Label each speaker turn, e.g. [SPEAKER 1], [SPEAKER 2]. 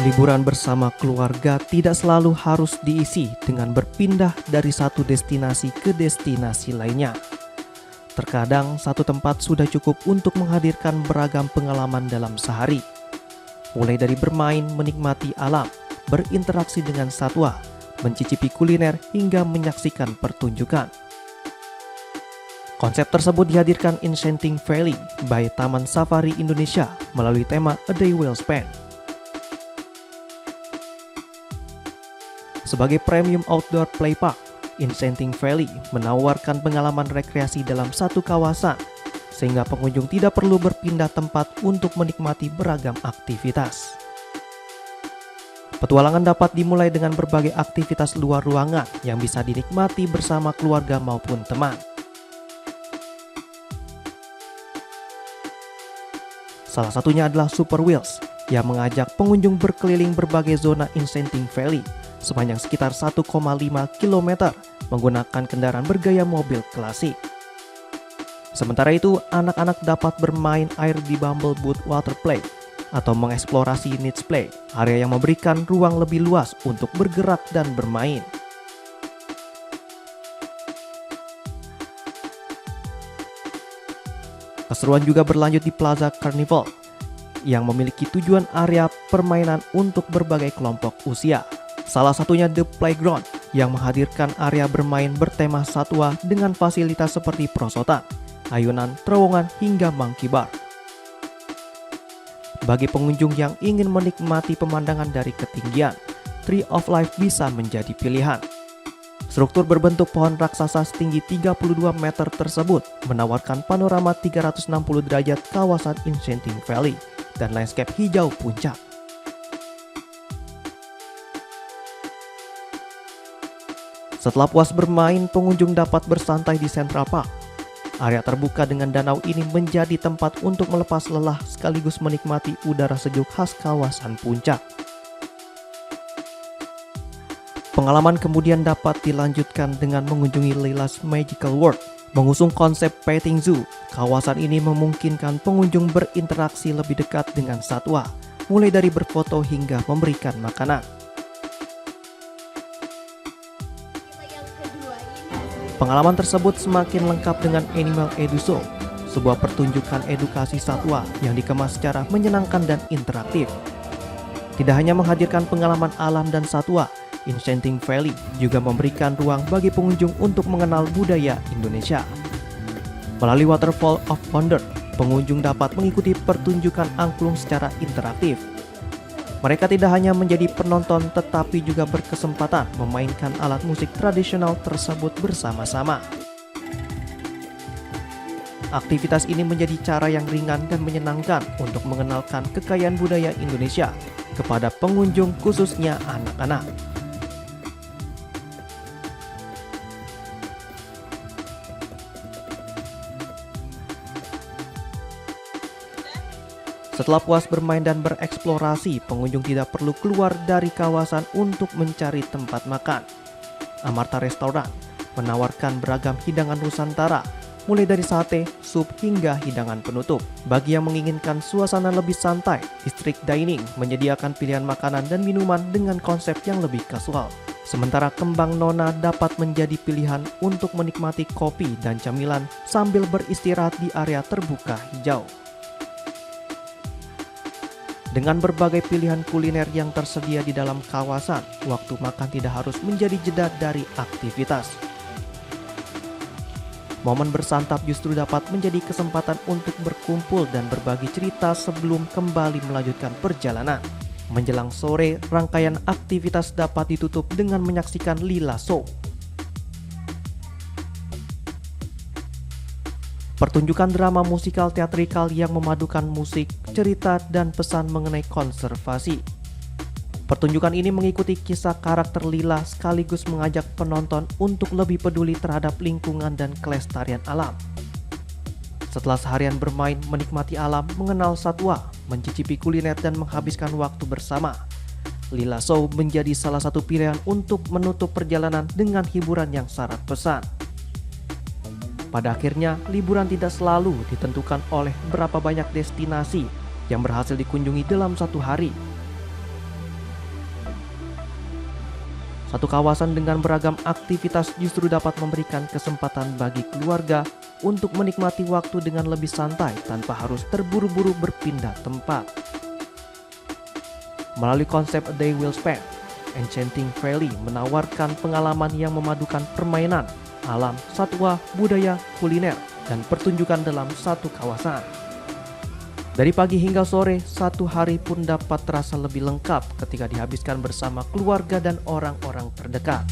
[SPEAKER 1] Liburan bersama keluarga tidak selalu harus diisi dengan berpindah dari satu destinasi ke destinasi lainnya. Terkadang satu tempat sudah cukup untuk menghadirkan beragam pengalaman dalam sehari. Mulai dari bermain, menikmati alam, berinteraksi dengan satwa, mencicipi kuliner, hingga menyaksikan pertunjukan. Konsep tersebut dihadirkan Enchanting Valley by Taman Safari Indonesia melalui tema A Day Well Spent. Sebagai premium outdoor play park, Enchanting Valley menawarkan pengalaman rekreasi dalam satu kawasan, sehingga pengunjung tidak perlu berpindah tempat untuk menikmati beragam aktivitas. Petualangan dapat dimulai dengan berbagai aktivitas luar ruangan yang bisa dinikmati bersama keluarga maupun teman. Salah satunya adalah Super Wheels yang mengajak pengunjung berkeliling berbagai zona Enchanting Valley sepanjang sekitar 1,5 km menggunakan kendaraan bergaya mobil klasik. Sementara itu, anak-anak dapat bermain air di Bumble Boot Water Play atau mengeksplorasi Niche Play, area yang memberikan ruang lebih luas untuk bergerak dan bermain. Keseruan juga berlanjut di Plaza Carnival yang memiliki tujuan area permainan untuk berbagai kelompok usia. Salah satunya The Playground yang menghadirkan area bermain bertema satwa dengan fasilitas seperti perosotan, ayunan, terowongan, hingga monkey bar. Bagi pengunjung yang ingin menikmati pemandangan dari ketinggian, Tree of Life bisa menjadi pilihan. Struktur berbentuk pohon raksasa setinggi 32 meter tersebut menawarkan panorama 360 derajat kawasan Enchanting Valley dan landscape hijau puncak. Setelah puas bermain, pengunjung dapat bersantai di Central Park. Area terbuka dengan danau ini menjadi tempat untuk melepas lelah sekaligus menikmati udara sejuk khas kawasan puncak. Pengalaman kemudian dapat dilanjutkan dengan mengunjungi Lila's Magical World. Mengusung konsep petting zoo, kawasan ini memungkinkan pengunjung berinteraksi lebih dekat dengan satwa, mulai dari berfoto hingga memberikan makanan. Pengalaman tersebut semakin lengkap dengan Animal Edu Show, sebuah pertunjukan edukasi satwa yang dikemas secara menyenangkan dan interaktif. Tidak hanya menghadirkan pengalaman alam dan satwa, Enchanting Valley juga memberikan ruang bagi pengunjung untuk mengenal budaya Indonesia. Melalui Waterfall of Wonder, pengunjung dapat mengikuti pertunjukan angklung secara interaktif. Mereka tidak hanya menjadi penonton tetapi juga berkesempatan memainkan alat musik tradisional tersebut bersama-sama. Aktivitas ini menjadi cara yang ringan dan menyenangkan untuk mengenalkan kekayaan budaya Indonesia kepada pengunjung, khususnya anak-anak. Setelah puas bermain dan bereksplorasi, pengunjung tidak perlu keluar dari kawasan untuk mencari tempat makan. Amarta Restoran menawarkan beragam hidangan Nusantara, mulai dari sate, sup, hingga hidangan penutup. Bagi yang menginginkan suasana lebih santai, District Dining menyediakan pilihan makanan dan minuman dengan konsep yang lebih kasual. Sementara Kembang Nona dapat menjadi pilihan untuk menikmati kopi dan camilan sambil beristirahat di area terbuka hijau. Dengan berbagai pilihan kuliner yang tersedia di dalam kawasan, waktu makan tidak harus menjadi jeda dari aktivitas. Momen bersantap justru dapat menjadi kesempatan untuk berkumpul dan berbagi cerita sebelum kembali melanjutkan perjalanan. Menjelang sore, rangkaian aktivitas dapat ditutup dengan menyaksikan Lila Show. Pertunjukan drama musikal teatrikal yang memadukan musik, cerita, dan pesan mengenai konservasi. Pertunjukan ini mengikuti kisah karakter Lila sekaligus mengajak penonton untuk lebih peduli terhadap lingkungan dan kelestarian alam. Setelah seharian bermain, menikmati alam, mengenal satwa, mencicipi kuliner, dan menghabiskan waktu bersama, Lila Show menjadi salah satu pilihan untuk menutup perjalanan dengan hiburan yang syarat pesan. Pada akhirnya, liburan tidak selalu ditentukan oleh berapa banyak destinasi yang berhasil dikunjungi dalam satu hari. Satu kawasan dengan beragam aktivitas justru dapat memberikan kesempatan bagi keluarga untuk menikmati waktu dengan lebih santai tanpa harus terburu-buru berpindah tempat. Melalui konsep A Day Well Spent, Enchanting Valley menawarkan pengalaman yang memadukan permainan, alam, satwa, budaya, kuliner, dan pertunjukan dalam satu kawasan. Dari pagi hingga sore, satu hari pun dapat terasa lebih lengkap ketika dihabiskan bersama keluarga dan orang-orang terdekat.